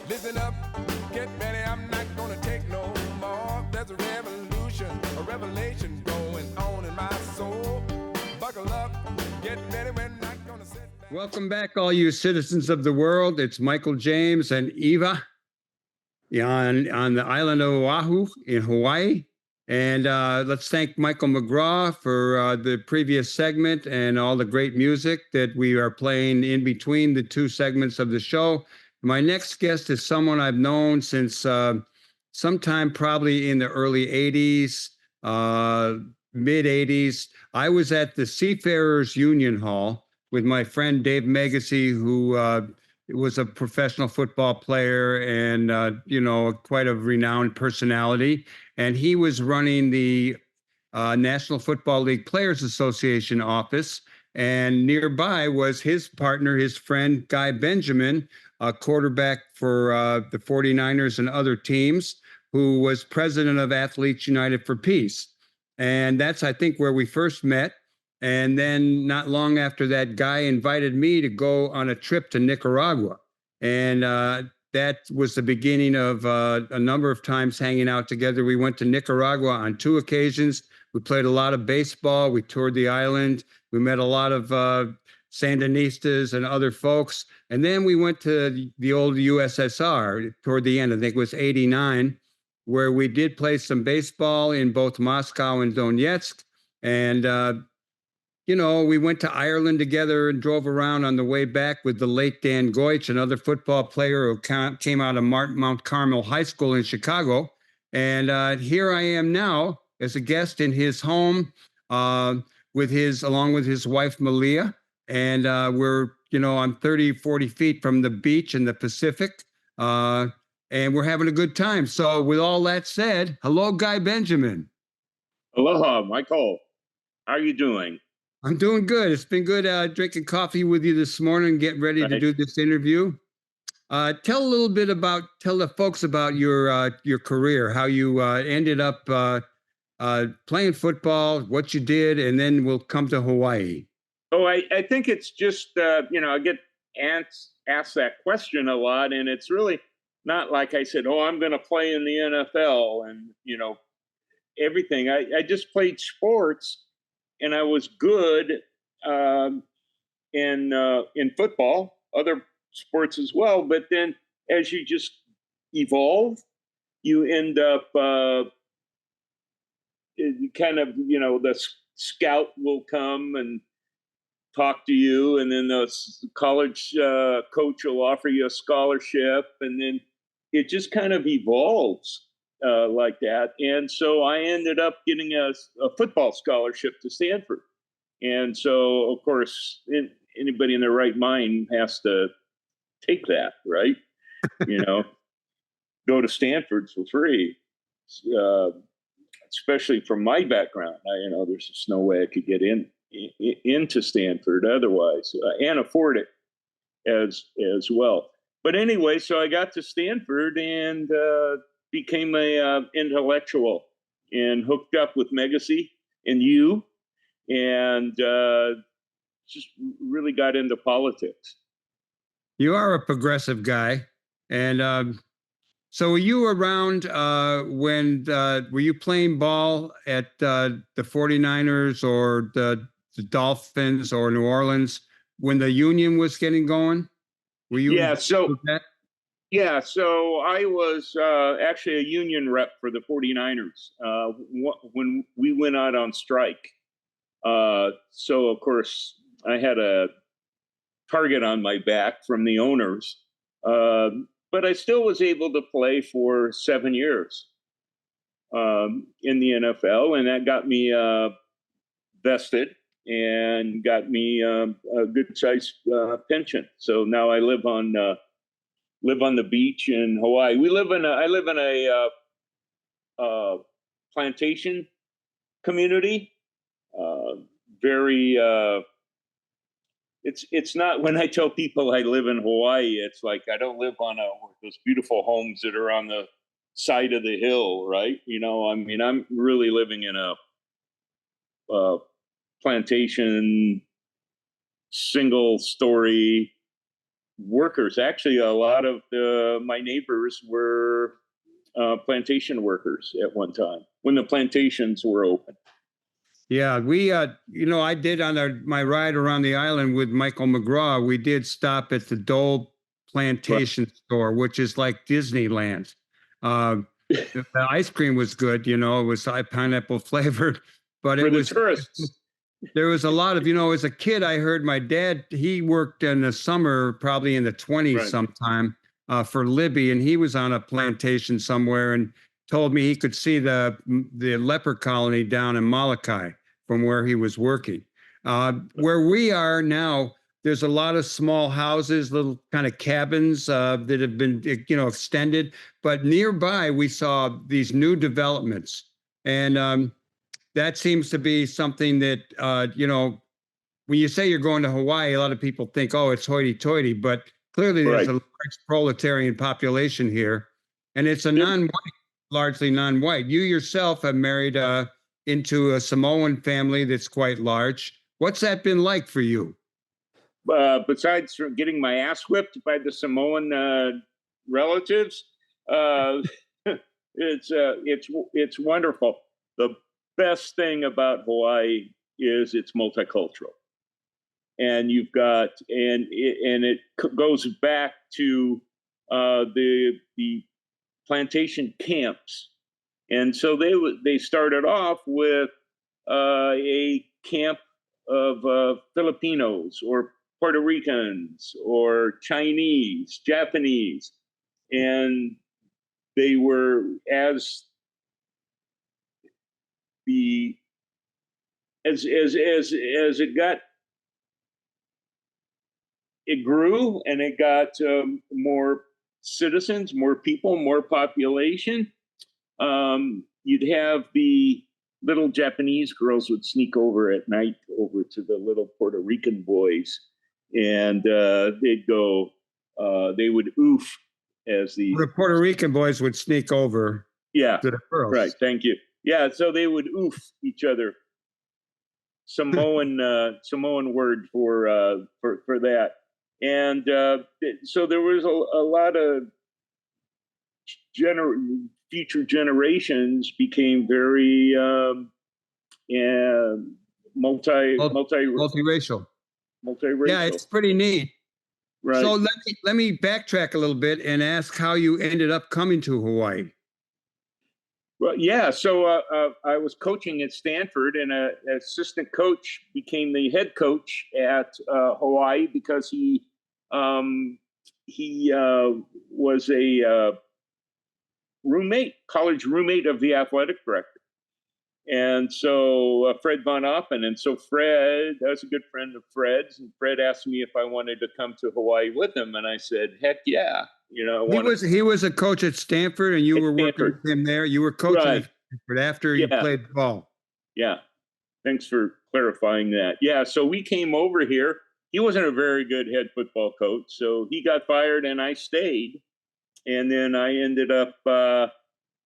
Listen up, get ready, I'm not gonna take no more. There's a revolution, a revelation going on in my soul. Buckle up, get ready, we're not gonna sit back. Welcome back, all you citizens of the world. It's Michael James and Eva on the island of Oahu in Hawaii. And let's thank Michael McGraw for the previous segment and all the great music that we are playing in between the two segments of the show. My next guest is someone I've known since sometime probably in the early 80s, mid 80s. I was at the Seafarers Union Hall with my friend Dave Megacy, who was a professional football player and, quite a renowned personality. And he was running the National Football League Players Association office. And nearby was his partner, his friend, Guy Benjamin, a quarterback for the 49ers and other teams, who was president of Athletes United for Peace. And that's, I think, where we first met. And then not long after that, Guy invited me to go on a trip to Nicaragua. And that was the beginning of a number of times hanging out together. We went to Nicaragua on 2 occasions. We played a lot of baseball. We toured the island. We met a lot of Sandinistas and other folks. And then we went to the old USSR toward the end. I think it was 89, where we did play some baseball in both Moscow and Donetsk. And, we went to Ireland together and drove around on the way back with the late Dan Goich, another football player who came out of Mount Carmel High School in Chicago. And here I am now as a guest in his home along with his wife, Malia. And I'm 30, 40 feet from the beach in the Pacific. And we're having a good time. So with all that said, hello, Guy Benjamin. Aloha, Michael. How are you doing? I'm doing good. It's been good drinking coffee with you this morning, getting ready to do this interview. Tell the folks about your career, how you ended up playing football, what you did, and then we'll come to Hawaii. Oh, I think it's just, I get asked that question a lot, and it's really not like I said, I'm going to play in the NFL and, everything. I just played sports. And I was good in football, other sports as well. But then as you just evolve, you end up the scout will come and talk to you. And then the college coach will offer you a scholarship. And then it just kind of evolves. Like that. And so I ended up getting a football scholarship to Stanford. And so, of course, anybody in their right mind has to take that, right? Go to Stanford for free, especially from my background. There's just no way I could get into Stanford otherwise and afford it as well. But anyway, so I got to Stanford and became a intellectual and hooked up with Megacy and you, and just really got into politics. You are a progressive guy. And so were you around when were you playing ball at the 49ers or the Dolphins or New Orleans when the Union was getting going? Were you? Yeah, so I was actually a union rep for the 49ers when we went out on strike. So, of course, I had a target on my back from the owners, but I still was able to play for 7 years in the NFL, and that got me vested and got me a good-sized pension. So now I live on the beach in Hawaii. I live in a plantation community. It's not, when I tell people I live in Hawaii, it's like I don't live on those beautiful homes that are on the side of the hill, right? I'm really living in a plantation, single story workers. Actually, a lot of my neighbors were plantation workers at one time when the plantations were open. Yeah, we, I did on my ride around the island with Michael McGraw. We did stop at the Dole Plantation store, which is like Disneyland. The ice cream was good, it was pineapple flavored, but For it the was tourists. there was a lot of, as a kid, I heard my dad, he worked in the summer, probably in the 20s Right. sometime, for Libby, and he was on a plantation somewhere and told me he could see the leper colony down in Molokai from where he was working. Where we are now, there's a lot of small houses, little kind of cabins that have been, extended. But nearby, we saw these new developments. And that seems to be something that, when you say you're going to Hawaii, a lot of people think, oh, it's hoity-toity. But clearly there's a large proletarian population here. And it's a largely non-white. You yourself have married into a Samoan family that's quite large. What's that been like for you? Besides getting my ass whipped by the Samoan relatives, it's wonderful. The best thing about Hawaii is it's multicultural, and you've got and it goes back to the plantation camps, and so they started off with a camp of Filipinos or Puerto Ricans or Chinese, Japanese, and they were as it grew and it got more citizens, more people, more population. You'd have the little Japanese girls would sneak over at night over to the little Puerto Rican boys, and they'd go, they would oof as the Puerto Rican boys would sneak over. Yeah, to the girls. Right. Thank you. Yeah, so they would oof each other. Samoan word for that, and so there was a lot of future generations became very multiracial. Yeah, it's pretty neat. Right. So let me backtrack a little bit and ask how you ended up coming to Hawaii. Well, yeah. So I was coaching at Stanford, and an assistant coach became the head coach at Hawaii because he was a college roommate of the athletic director. And so Fred Von Oppen. And so Fred, I was a good friend of Fred's, and Fred asked me if I wanted to come to Hawaii with him. And I said, heck yeah. He was a coach at Stanford, and you were working with him there. You were coaching at Stanford after you played ball. Yeah. Thanks for clarifying that. Yeah. So we came over here. He wasn't a very good head football coach. So he got fired and I stayed. And then I ended up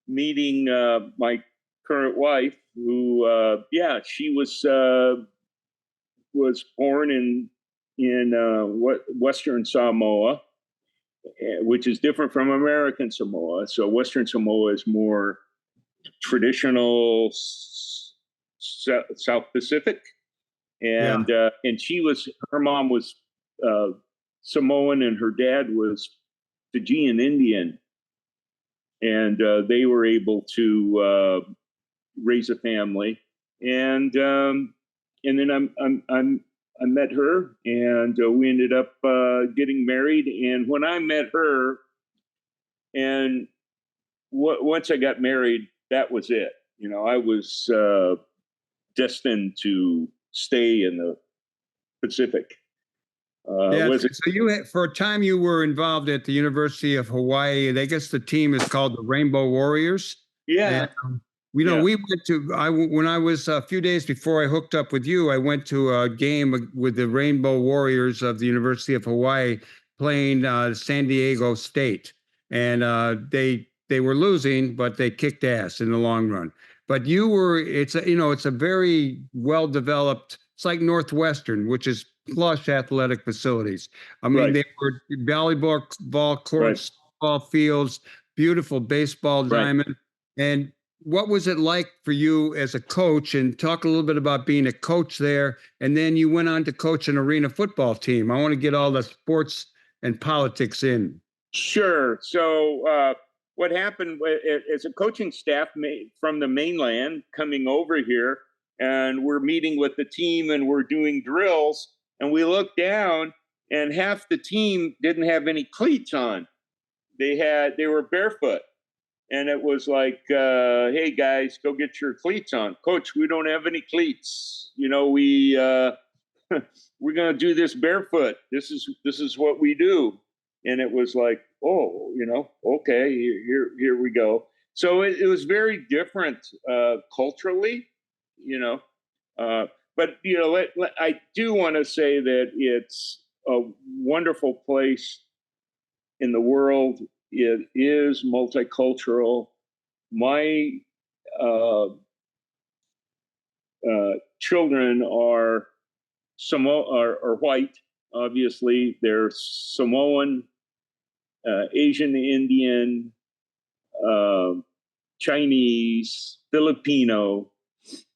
meeting my current wife, who, she was born in Western Samoa, which is different from American Samoa. So Western Samoa is more traditional South Pacific, and her mom was Samoan and her dad was Fijian Indian, and they were able to raise a family, and then I met her, and we ended up getting married. And when I met her, and once I got married, that was it. I was destined to stay in the Pacific. So you for a time you were involved at the University of Hawaii. I guess the team is called the Rainbow Warriors. Yeah. And, we went to, when I was a few days before I hooked up with you, I went to a game with the Rainbow Warriors of the University of Hawaii playing San Diego State. And they were losing, but they kicked ass in the long run. But it's a very well-developed, it's like Northwestern, which is plush athletic facilities. I mean, Right. they were volleyball ball courts, ball fields, beautiful baseball diamond. And what was it like for you as a coach? And talk a little bit about being a coach there. And then you went on to coach an arena football team. I want to get all the sports and politics in. Sure. So what happened as a coaching staff from the mainland coming over here, and we're meeting with the team and we're doing drills, and we look down and half the team didn't have any cleats on. They were barefoot. And it was like, hey guys, go get your cleats on. Coach, we don't have any cleats. You know, we're gonna do this barefoot. This is what we do. And it was like, oh, you know, okay, here we go. So it was very different culturally, you know. But you know, I do want to say that it's a wonderful place in the world. It is multicultural. My children are white. Obviously, they're Samoan, Asian, Indian, Chinese, Filipino.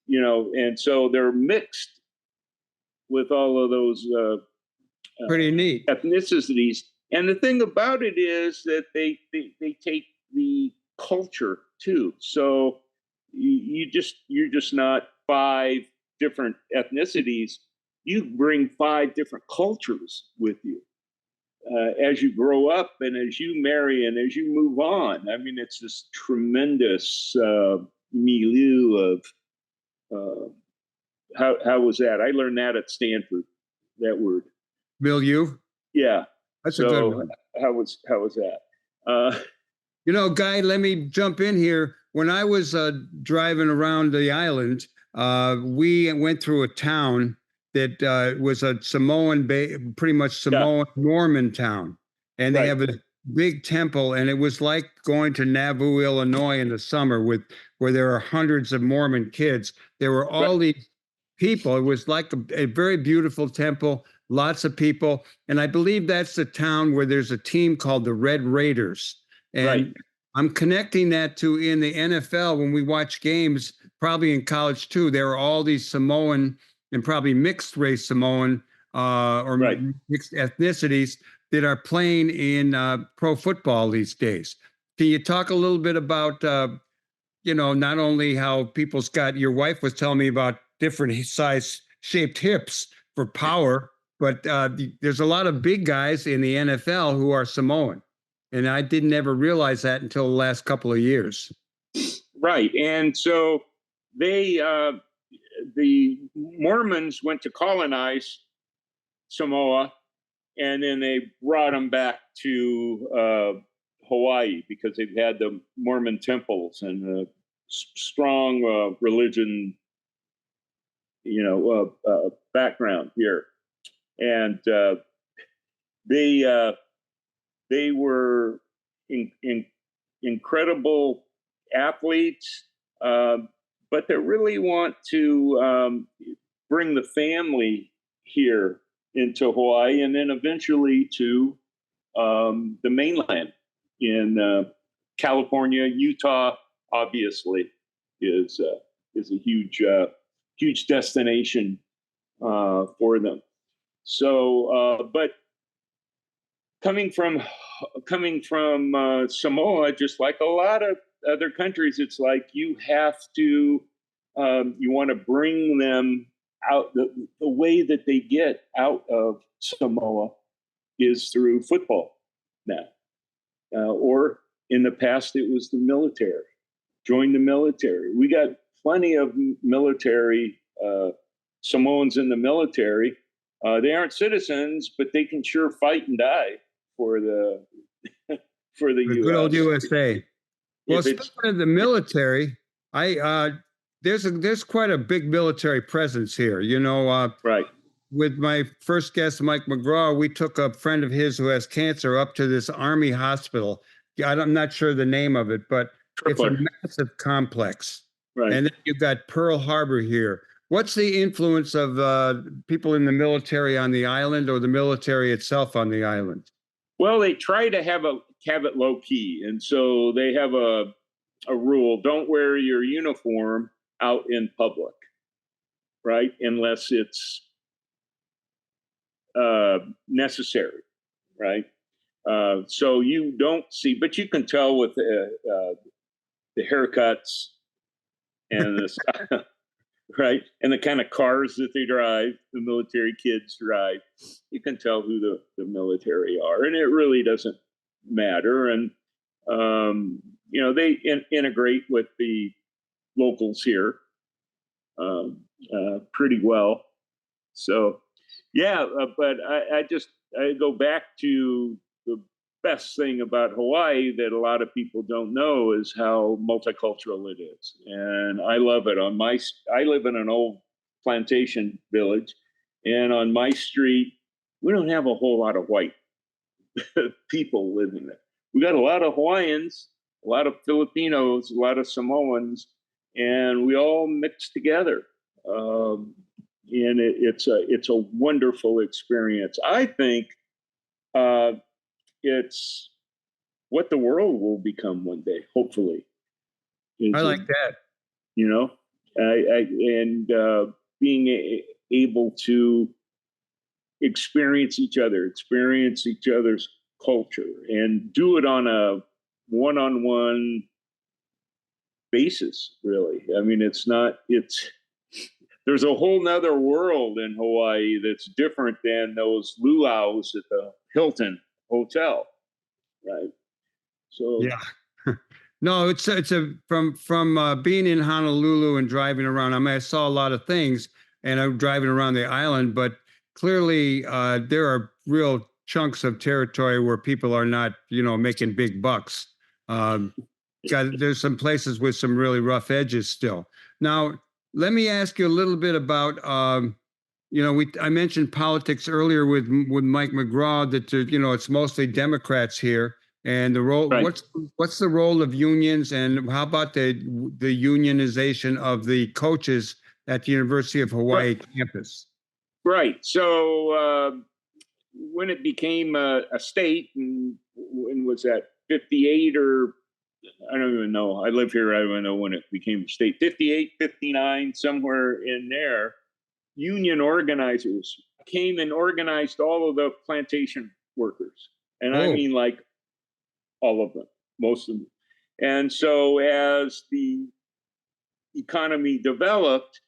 You know, and so they're mixed with all of those pretty neat ethnicities. And the thing about it is that they take the culture too. So you're just not 5 different ethnicities. You bring 5 different cultures with you as you grow up and as you marry and as you move on. I mean, it's this tremendous milieu of how was that? I learned that at Stanford. That word. milieu. Yeah. That's a good one. How was that? You know, Guy, let me jump in here. When I was driving around the island, we went through a town that was a Samoan, pretty much Samoan Mormon town. And they have a big temple. And it was like going to Nauvoo, Illinois in the summer where there are hundreds of Mormon kids. There were all these people. It was like a very beautiful temple. Lots of people. And I believe that's the town where there's a team called the Red Raiders. And I'm connecting that to in the NFL when we watch games, probably in college too. There are all these Samoan and probably mixed race Samoan or mixed ethnicities that are playing in pro football these days. Can you talk a little bit about, you know, not only how people's got, your wife was telling me about different size shaped hips for power, but there's a lot of big guys in the NFL who are Samoan. And I didn't ever realize that until the last couple of years. Right. And so the Mormons went to colonize Samoa, and then they brought them back to Hawaii because they've had the Mormon temples and a strong religion, you know, background here. And they were incredible athletes, but they really want to bring the family here into Hawaii and then eventually to the mainland in California. Utah, obviously, is a huge destination for them. So, but coming from Samoa, just like a lot of other countries, it's like you have to, you want to bring them out. The way that they get out of Samoa is through football now, or in the past it was the military. Join the military. We got plenty of military Samoans in the military. They aren't citizens, but they can sure fight and die for the US. Good old USA. Well, speaking of the military, there's quite a big military presence here. You know, with my first guest, Mike McGraw, we took a friend of his who has cancer up to this Army hospital. I'm not sure the name of it, but it's a massive complex. Right. And then you've got Pearl Harbor here. What's the influence of people in the military on the island, or the military itself on the island? Well, they try to have it low key, and so they have a rule: don't wear your uniform out in public, right? Unless it's necessary, right? So you don't see, but you can tell with the haircuts and the style, right? And the kind of cars that they drive, the military kids drive. You can tell who the military are, and it really doesn't matter. And they integrate with the locals here pretty well. So, yeah, but I go back to the best thing about Hawaii that a lot of people don't know is how multicultural it is. And I love it. I live in an old plantation village, and on my street, we don't have a whole lot of white people living there. We got a lot of Hawaiians, a lot of Filipinos, a lot of Samoans, and we all mix together. And it's a wonderful experience. I think it's what the world will become one day, hopefully. I like that. Being able to experience each other's culture, and do it on a one-on-one basis, really. I mean, there's a whole nother world in Hawaii that's different than those luau's at the Hilton Hotel, right? So yeah. No, it's from being in Honolulu and driving around. I mean, I saw a lot of things, and I'm driving around the island, but clearly there are real chunks of territory where people are not, making big bucks. There's some places with some really rough edges still. Now, let me ask you a little bit about, I mentioned politics earlier with Mike McGraw, that it's mostly Democrats here, and the role. Right. What's the role of unions, and how about the unionization of the coaches at the University of Hawaii campus? Right. So when it became a state, and when was that? 58 or I don't even know. I live here. I don't even know when it became a state. 58, 59, somewhere in there. Union organizers came and organized all of the plantation workers. And I mean, like, all of them, most of them. And so as the economy developed,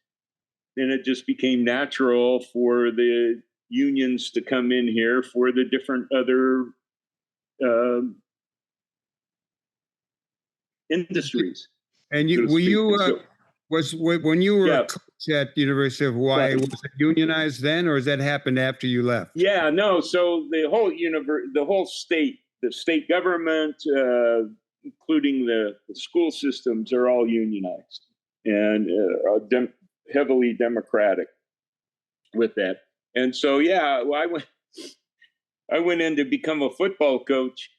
then it just became natural for the unions to come in here for the different other industries. And when you were a coach at the University of Hawaii, was it unionized then, or has that happened after you left? Yeah, no. So the whole state, the state government, including the school systems, are all unionized and heavily democratic with that. And so, yeah, I went in to become a football coach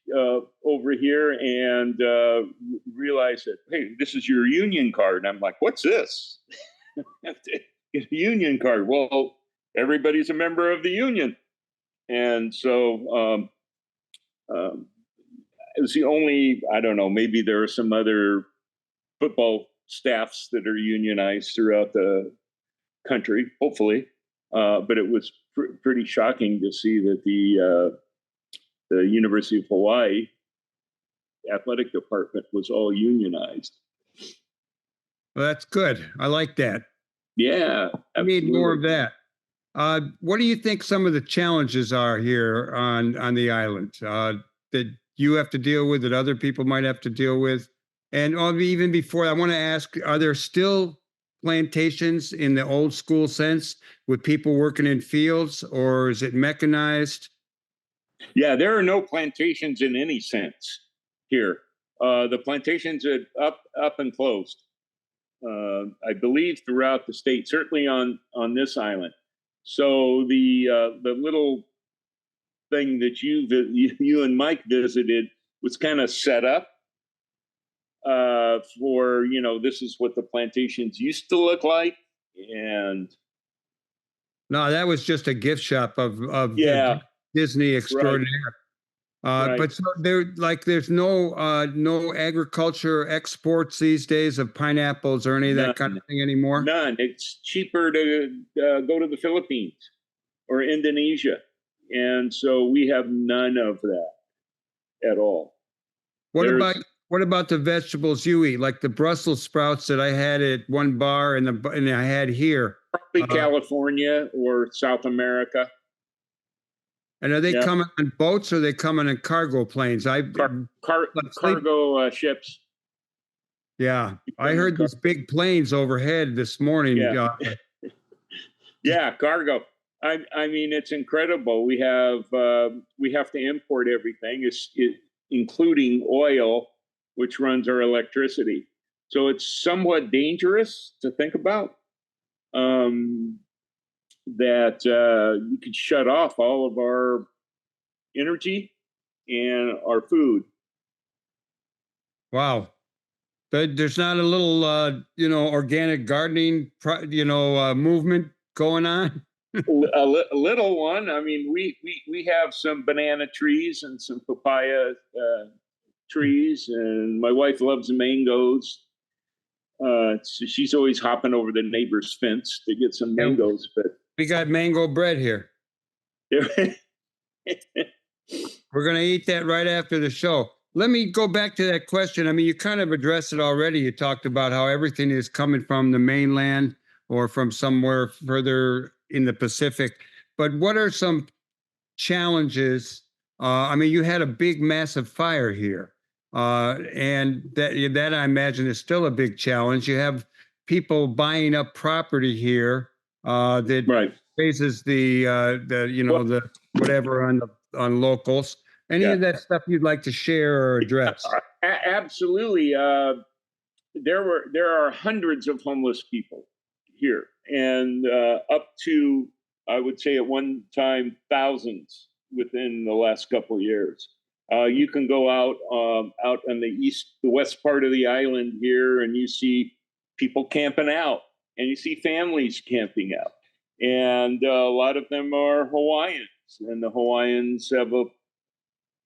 over here, and realized that, hey, this is your union card. And I'm like, what's this? Get a union card. Well, everybody's a member of the union. And so it was the only, I don't know, maybe there are some other football staffs that are unionized throughout the country, hopefully. But it was pretty shocking to see that the University of Hawaii athletic department was all unionized. Well, that's good. I like that. Yeah, I need more of that. What do you think some of the challenges are here on the island that you have to deal with, that other people might have to deal with? And even before, I want to ask, are there still plantations in the old school sense with people working in fields, or is it mechanized? Yeah, there are no plantations in any sense here. The plantations are up and closed. I believe throughout the state, certainly on this island. So the little thing that you and Mike visited was kind of set up for, this is what the plantations used to look like. And No, that was just a gift shop of yeah, Disney extraordinaire. right. But so there's no agriculture exports these days of pineapples or any of that kind None. of thing anymore. None. It's cheaper to go to the Philippines or Indonesia. And so we have none of that at all. What about the vegetables you eat, like the Brussels sprouts that I had at one bar and I had here? Probably California or South America. And are they coming on boats or are they coming in cargo planes? Cargo ships. Yeah, I heard these big planes overhead this morning. Yeah, yeah, cargo. I mean, it's incredible. We have to import everything, including oil, which runs our electricity. So it's somewhat dangerous to think about. That you could shut off all of our energy and our food. Wow. But there's not a little, organic gardening, movement going on? a little one. I mean, we have some banana trees and some papaya trees, and my wife loves mangoes. So she's always hopping over the neighbor's fence to get some mangoes. But we got mango bread here. We're going to eat that right after the show. Let me go back to that question. I mean, you kind of addressed it already. You talked about how everything is coming from the mainland or from somewhere further in the Pacific. But what are some challenges? I mean, you had a big, massive fire here. And that I imagine is still a big challenge. You have people buying up property here that raises the whatever on locals. Any of that stuff you'd like to share or address? Absolutely. There are hundreds of homeless people here, and up to, I would say at one time, thousands within the last couple of years. You can go out on the west part of the island here, and you see people camping out, and you see families camping out, and a lot of them are Hawaiians, and the Hawaiians have a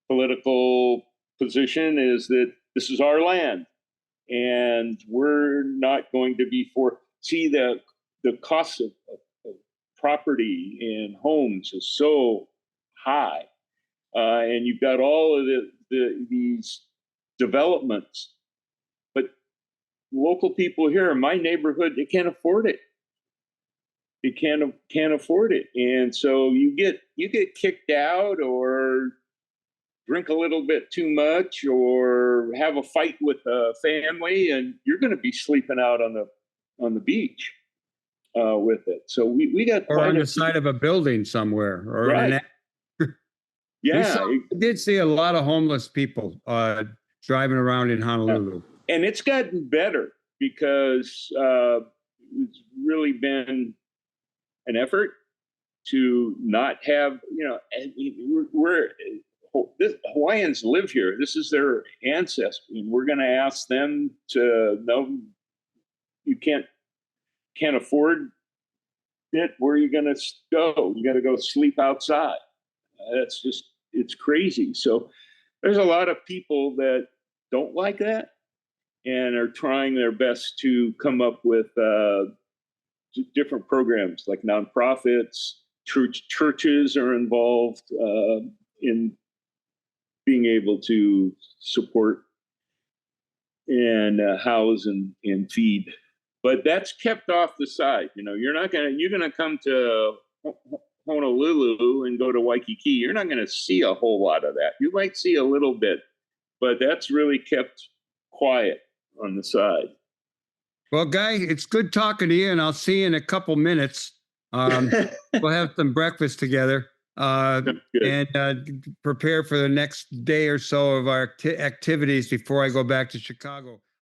political position is that this is our land, and we're not going to be see the cost of property and homes is so high. And you've got all of these developments, but local people here in my neighborhood, they can't afford it. They can't afford it, and so you get kicked out, or drink a little bit too much, or have a fight with a family, and you're going to be sleeping out on the beach with it. So we got on the side of a building somewhere, or right. Yeah, I did see a lot of homeless people driving around in Honolulu. And it's gotten better because it's really been an effort to not have, Hawaiians live here. This is their ancestry. And we're going to ask them to, no, you can't afford it. Where are you going to go? You got to go sleep outside. That's just, it's crazy. So there's a lot of people that don't like that and are trying their best to come up with different programs, like nonprofits, churches are involved in being able to support and house and feed. But that's kept off the side. You're going to come to Honolulu and go to Waikiki. You're not going to see a whole lot of that. You might see a little bit, but that's really kept quiet on the side. Well, Guy, it's good talking to you, and I'll see you in a couple minutes. We'll have some breakfast together and prepare for the next day or so of our activities before I go back to Chicago.